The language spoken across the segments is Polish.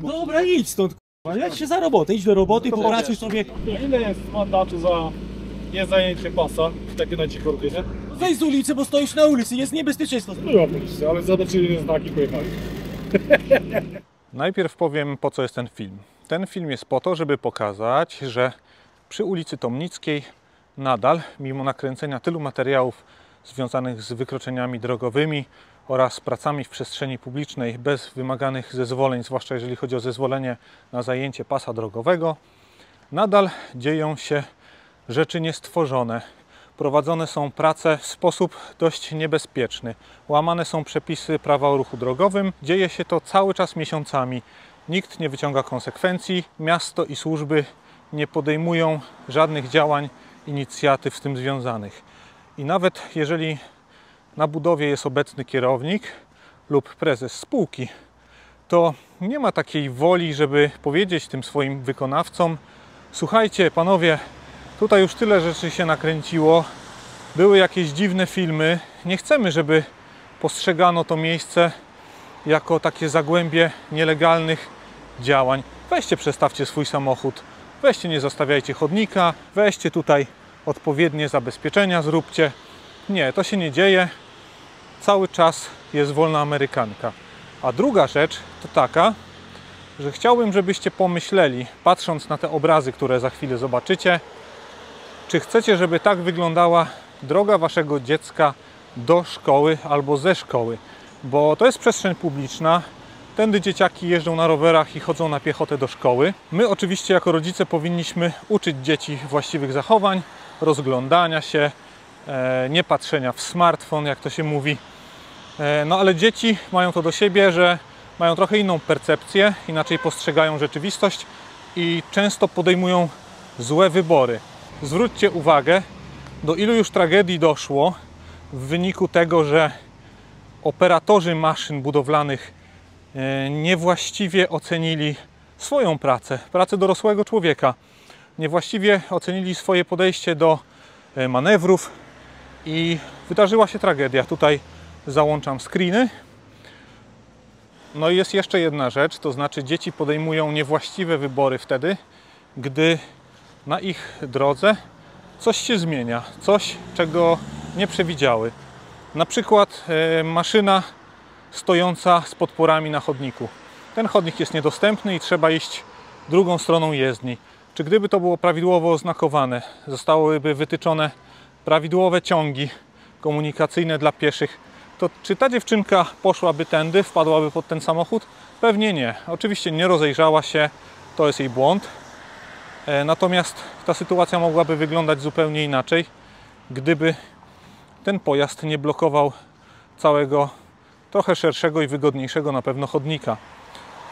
Dobra, idź stąd, k***a. Leć się za robotę, idź do roboty, popracuj sobie. Ile jest mandatu za niezajęcie pasa w takiej na dzikordzie, nie? Wejdź z ulicy, bo stoisz na ulicy, jest niebezpieczeństwo. Była policja, ale zobaczyli znaki, pojechali. Najpierw powiem, po co jest ten film. Ten film jest po to, żeby pokazać, że przy ulicy Tomnickiej nadal, mimo nakręcenia tylu materiałów związanych z wykroczeniami drogowymi oraz pracami w przestrzeni publicznej bez wymaganych zezwoleń, zwłaszcza jeżeli chodzi o zezwolenie na zajęcie pasa drogowego, nadal dzieją się rzeczy niestworzone. Prowadzone są prace w sposób dość niebezpieczny. Łamane są przepisy prawa o ruchu drogowym. Dzieje się to cały czas miesiącami. Nikt nie wyciąga konsekwencji. Miasto i służby nie podejmują żadnych działań, inicjatyw z tym związanych. I nawet jeżeli na budowie jest obecny kierownik lub prezes spółki, to nie ma takiej woli, żeby powiedzieć tym swoim wykonawcom: słuchajcie panowie, tutaj już tyle rzeczy się nakręciło, były jakieś dziwne filmy, nie chcemy, żeby postrzegano to miejsce jako takie zagłębie nielegalnych działań. Weźcie, przestawcie swój samochód, weźcie, nie zostawiajcie chodnika, weźcie tutaj odpowiednie zabezpieczenia, zróbcie. Nie, to się nie dzieje. Cały czas jest wolna amerykanka. A druga rzecz to taka, że chciałbym, żebyście pomyśleli, patrząc na te obrazy, które za chwilę zobaczycie, czy chcecie, żeby tak wyglądała droga waszego dziecka do szkoły albo ze szkoły. Bo to jest przestrzeń publiczna, tędy dzieciaki jeżdżą na rowerach i chodzą na piechotę do szkoły. My oczywiście jako rodzice powinniśmy uczyć dzieci właściwych zachowań, rozglądania się, nie patrzenia w smartfon, jak to się mówi. No ale dzieci mają to do siebie, że mają trochę inną percepcję, inaczej postrzegają rzeczywistość i często podejmują złe wybory. Zwróćcie uwagę, do ilu już tragedii doszło w wyniku tego, że operatorzy maszyn budowlanych niewłaściwie ocenili swoją pracę dorosłego człowieka. Niewłaściwie ocenili swoje podejście do manewrów i wydarzyła się tragedia. Tutaj załączam screeny. No i jest jeszcze jedna rzecz, to znaczy dzieci podejmują niewłaściwe wybory wtedy, gdy na ich drodze coś się zmienia, coś, czego nie przewidziały. Na przykład maszyna stojąca z podporami na chodniku. Ten chodnik jest niedostępny i trzeba iść drugą stroną jezdni. Czy gdyby to było prawidłowo oznakowane, zostałyby wytyczone prawidłowe ciągi komunikacyjne dla pieszych, to czy ta dziewczynka poszłaby tędy, wpadłaby pod ten samochód? Pewnie nie. Oczywiście nie rozejrzała się, to jest jej błąd. Natomiast ta sytuacja mogłaby wyglądać zupełnie inaczej, gdyby ten pojazd nie blokował całego, trochę szerszego i wygodniejszego na pewno chodnika.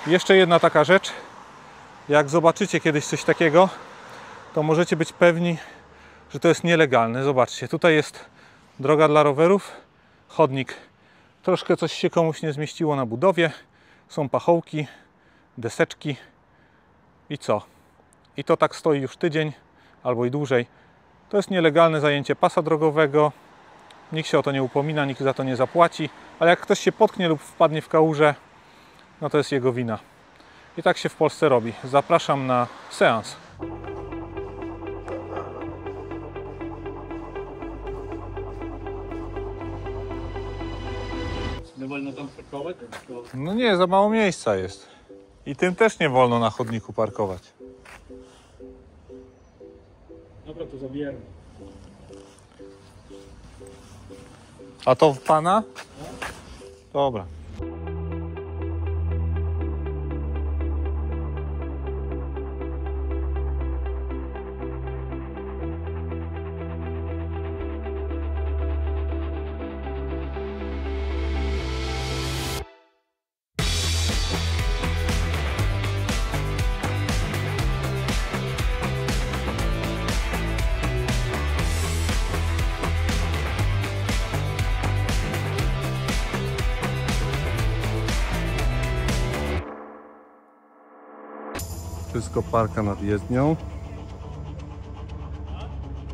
Jeszcze jedna taka rzecz. Jak zobaczycie kiedyś coś takiego, to możecie być pewni, że to jest nielegalne. Zobaczcie, tutaj jest droga dla rowerów, chodnik. Troszkę coś się komuś nie zmieściło na budowie. Są pachołki, deseczki i co? I to tak stoi już tydzień albo i dłużej. To jest nielegalne zajęcie pasa drogowego. Nikt się o to nie upomina, nikt za to nie zapłaci. Ale jak ktoś się potknie lub wpadnie w kałużę, no to jest jego wina. I tak się w Polsce robi. Zapraszam na seans. Nie wolno tam parkować? No nie, za mało miejsca jest. I tym też nie wolno na chodniku parkować. Dobra, to zabieram. A to w pana? Dobra. Wszystko parka nad jezdnią.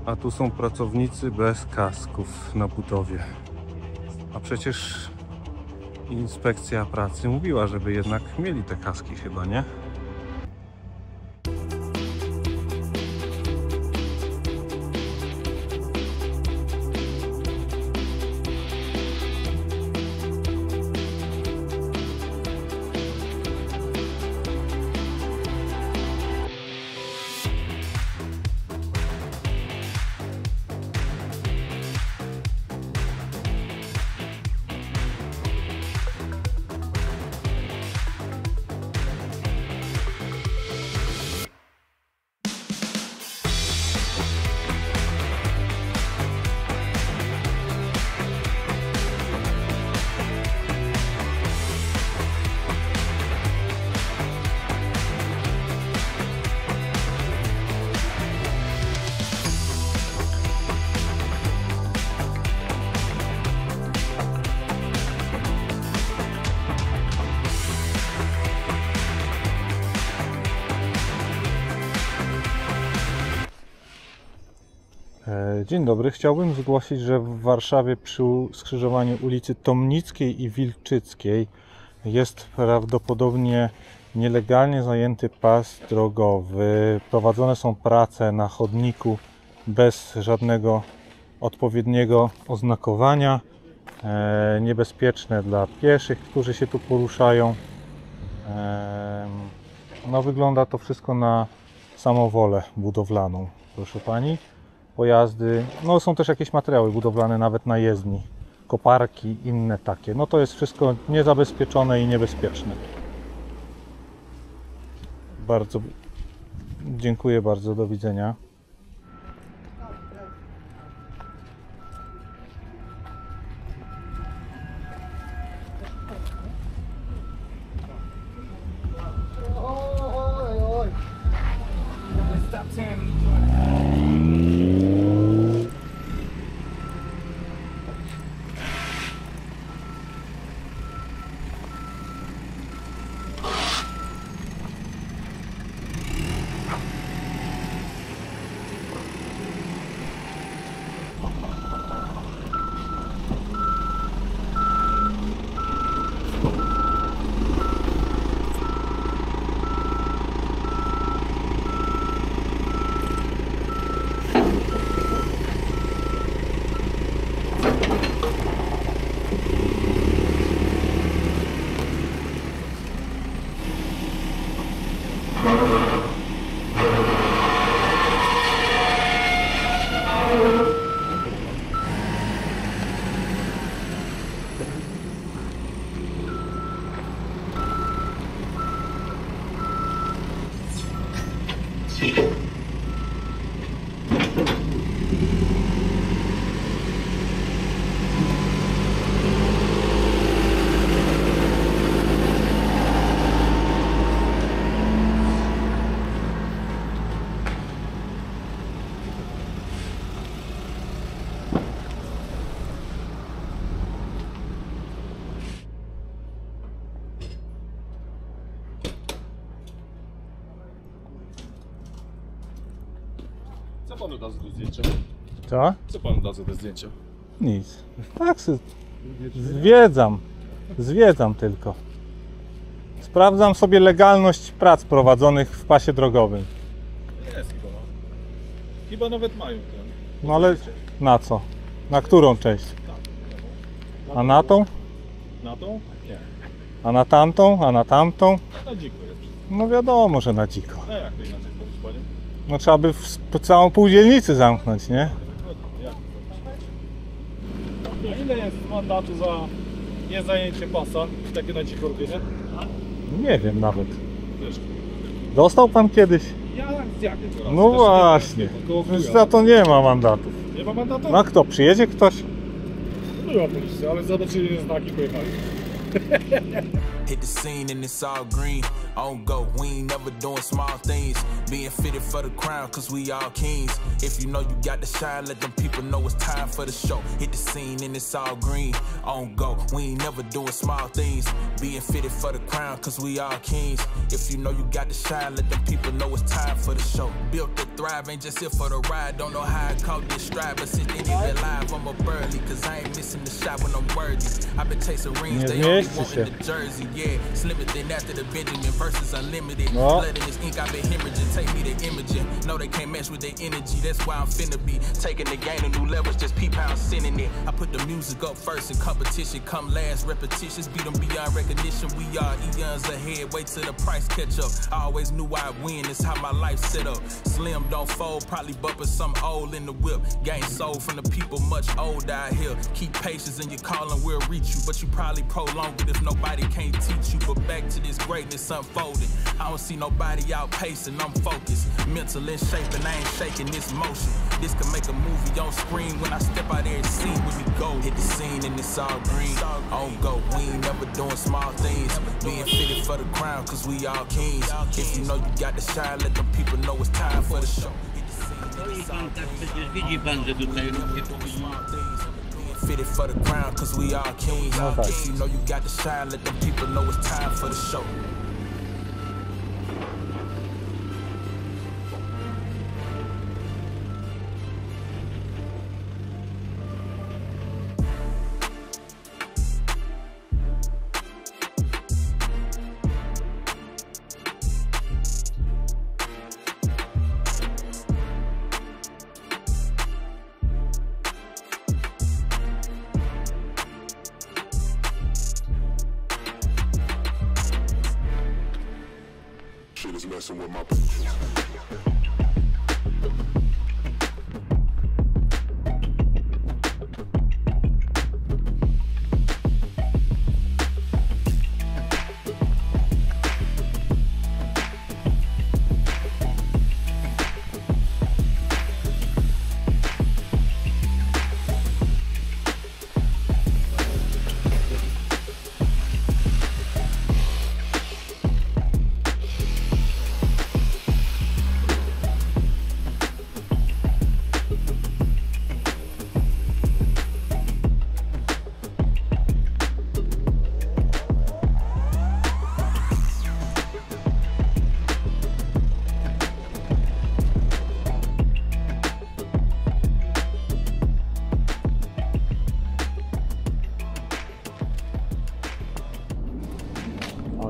A tu są pracownicy bez kasków na budowie. A przecież inspekcja pracy mówiła, żeby jednak mieli te kaski chyba, nie? Dzień dobry. Chciałbym zgłosić, że w Warszawie przy skrzyżowaniu ulicy Tomnickiej i Wilczyckiej jest prawdopodobnie nielegalnie zajęty pas drogowy. Prowadzone są prace na chodniku bez żadnego odpowiedniego oznakowania. Niebezpieczne dla pieszych, którzy się tu poruszają. No, wygląda to wszystko na samowolę budowlaną, proszę Pani. Pojazdy, no są też jakieś materiały budowlane nawet na jezdni, koparki, inne takie. No to jest wszystko niezabezpieczone i niebezpieczne. Bardzo dziękuję bardzo, do widzenia. Co panu da za te zdjęcia? Co? Co panu da za te zdjęcia? Nic. Tak, zwiedzam tylko. Sprawdzam sobie legalność prac prowadzonych w pasie drogowym. Jest chyba. Chyba nawet mają ten. No ale na co? Na którą część? A na tą? Na tą? Nie. A na tamtą? A na tamtą? Na dziko jest. No wiadomo, że na dziko. A jak to inaczej powiedzieć, panie? No trzeba by całą pół dzielnicy zamknąć, nie? Jak to powiedzieć? A ile jest mandatu za niezajęcie pasa w takie na dziko robienie? Nie wiem nawet. Wiesz, Dostał pan kiedyś? ja z jakim to raz? No Też właśnie. koło chuja. Za to nie ma mandatów. Nie ma mandatu? No a kto? Przyjedzie ktoś? Była policja, ale zobaczyli znaki, pojechali. Hit the scene and it's all green. On go, we ain't never doing small things. Being fitted for the crown, cause we all kings. If you know you got to shine, let them people know it's time for the show. Hit the scene and it's all green. On go, we ain't never doing small things. Being fitted for the crown, cause we all kings. If you know you got to shine, let them people know it's time for the show. Built to thrive, ain't just here for the ride. Don't know how I caught this stride, but since they didn't live, I'm a burly. Cause I ain't missing the shot when I'm worthy. I've been chasing rings, they only want in the jersey. Yeah, slimmer than after the Benjamin versus unlimited. Blood in this ink, I've been hemorrhaging. Take me to imaging. No, they can't match with their energy. That's why I'm finna be taking the game to new levels. Just peep how I'm sending it. I put the music up first and competition come last. Repetitions beat them beyond recognition. We are eons ahead. Wait till the price catch up. I always knew I'd win. It's how my life set up. Slim don't fold. Probably bumping some old in the whip. Game sold from the people much older out here. Keep patience in your calling. We'll reach you, but you probably prolong it if nobody can't teach you. But back to this greatness unfolding. I don't see nobody outpacing. I'm focused, mental in shape, and I ain't shaking this motion. This can make a movie on screen when I step out there and see where we go. Hit the scene and it's all green. On go, we ain't never doing small things. Being fitted for the crown, cause we all kings. If you know you got to shine, let them people know it's time for the show. Widzi pan, że tutaj ludzie Fitted for the crown, cause we all kings. If you know you got to shine, let them people know it's time for the show. Shit is messing with my pictures.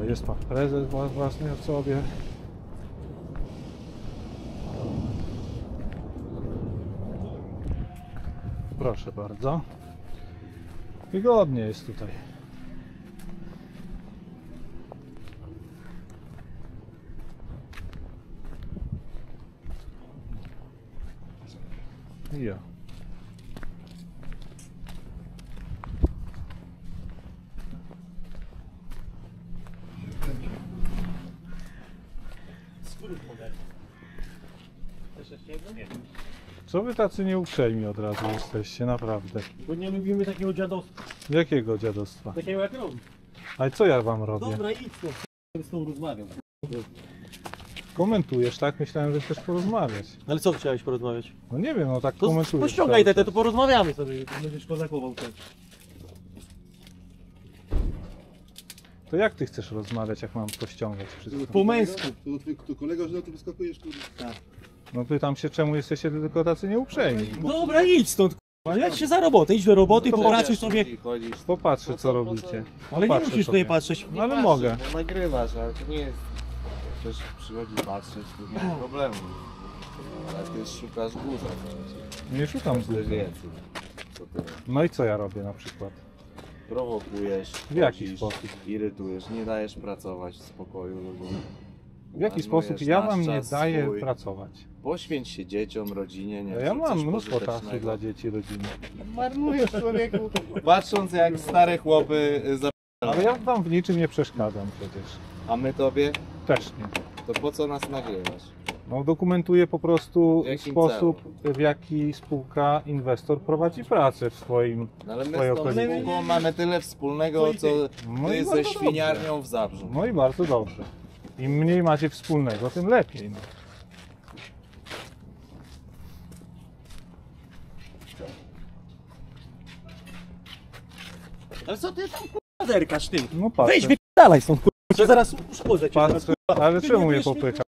Jest pan prezes własny w sobie. Proszę bardzo. Wygodnie jest tutaj. Ja. Co wy tacy nieuprzejmi od razu jesteście, naprawdę? Bo nie lubimy takiego dziadostwa. Jakiego dziadostwa? Takiego jak robi. Ale co ja wam robię? Dobra, idź z tą rozmawiam. Komentujesz, tak? Myślałem, że chcesz porozmawiać. Ale co chciałeś porozmawiać? No nie wiem, no tak To komentujesz. pościągaj cały te, czas. to porozmawiamy sobie. Będziesz kozakował ten. To jak ty chcesz rozmawiać, jak mam pościągać wszystko? Po męsku. To kolega, że na tym wyskakujesz, kurde. No pytam się, czemu jesteście tylko tacy nieuprzejmi? Dobra, idź stąd. Leć się za robotę, idź do roboty, No to popracuj sobie. Popatrzę, co robicie. Ale nie Popatrzę musisz sobie. tutaj patrzeć. No ale mogę. Bo nagrywasz, ale to nie jest... Ktoś przychodzi patrzeć, to nie ma problemu. Ale ty szukasz guza. Nie szukam Ty guza. więcej. Co ty? No i co ja robię na przykład? Prowokujesz, W jaki chodzisz, sposób? irytujesz, nie dajesz pracować w spokoju ludziom. W jaki Marnujesz sposób ja nasz wam nie czas daję swój. pracować? Poświęć się dzieciom, rodzinie, nie Ja wiem, mam coś mnóstwo czasu pożytecznego. dla dzieci, rodziny. Marnujesz, człowieku. Patrząc jak stare chłopy Ale ja wam w niczym nie przeszkadzam przecież. A my tobie? Też nie. To po co nas nagrywasz? No, dokumentuje po prostu W jakim sposób, w jaki spółka, inwestor prowadzi pracę w swoim... No ale my Twoje z tą okolice. spółką mamy tyle wspólnego, co No ty i ze bardzo świniarnią w Zabrzu. No i bardzo dobrze. Im mniej macie wspólnego, tym lepiej. No. Ale co ty tam kurwa zerkasz ty? No patrzę, Wejdź, wypierdalaj stąd kurwa, że zaraz uszkodzę cię. patrzę, ale Ty czemu nie mnie wiesz, popycha?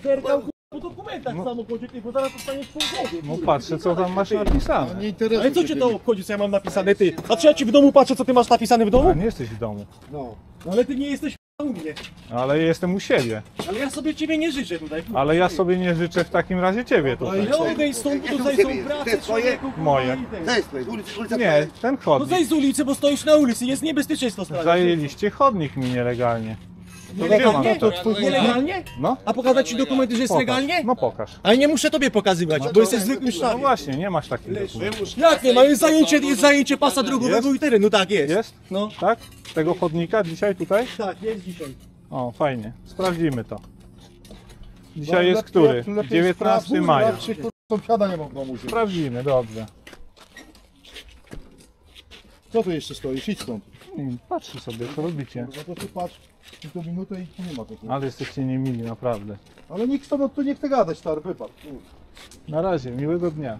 Zerkał kurwa po dokumentach w samochodzie, ty, bo zaraz dostaniesz pół głowy. No patrzę, co tam masz napisane. Ale co cię to obchodzi, co ja mam napisane, ty? A czy ja ci w domu patrzę, co ty masz napisane w A domu? nie jesteś w domu, No ale ty nie jesteś u mnie. ale jestem u siebie. Ale ja sobie ciebie nie życzę tutaj. Ale ja sobie nie życzę w takim razie ciebie tutaj. Ja odejdź stąd, bo tutaj są prace, człowieku, kurwa, Moje. i ten. Zejdź tutaj, ulica Nie, ten No chodnik. zejdź z ulicy, bo stoisz na ulicy, jest niebezpieczeństwo sprawy. Zajęliście chodnik mi nielegalnie. Nielegalnie? To Nielegalnie? No, A pokazać ci dokumenty, że jest pokaż. legalnie? No pokaż. Ale nie muszę tobie pokazywać, bo jesteś zwykłym No sztabem. właśnie, nie masz takich dokumentów. Jak nie ma? Jest zajęcie pasa drogowego i terenu, tak jest. Jest? No. Tak? Tego chodnika dzisiaj tutaj? Tak, jest dzisiaj. O, fajnie. Sprawdzimy to. Dzisiaj jest który? 19 maja. Sąsiada nie mogą mu się. Sprawdzimy, dobrze. Co tu jeszcze stoisz? Idź stąd. Patrzy sobie, co robicie. No to ty patrz, tu minutę i tu nie ma tego. Ale jesteście niemili, naprawdę. Ale nikt z tobą tu nie chce gadać, stary, wypadł. Na razie, miłego dnia.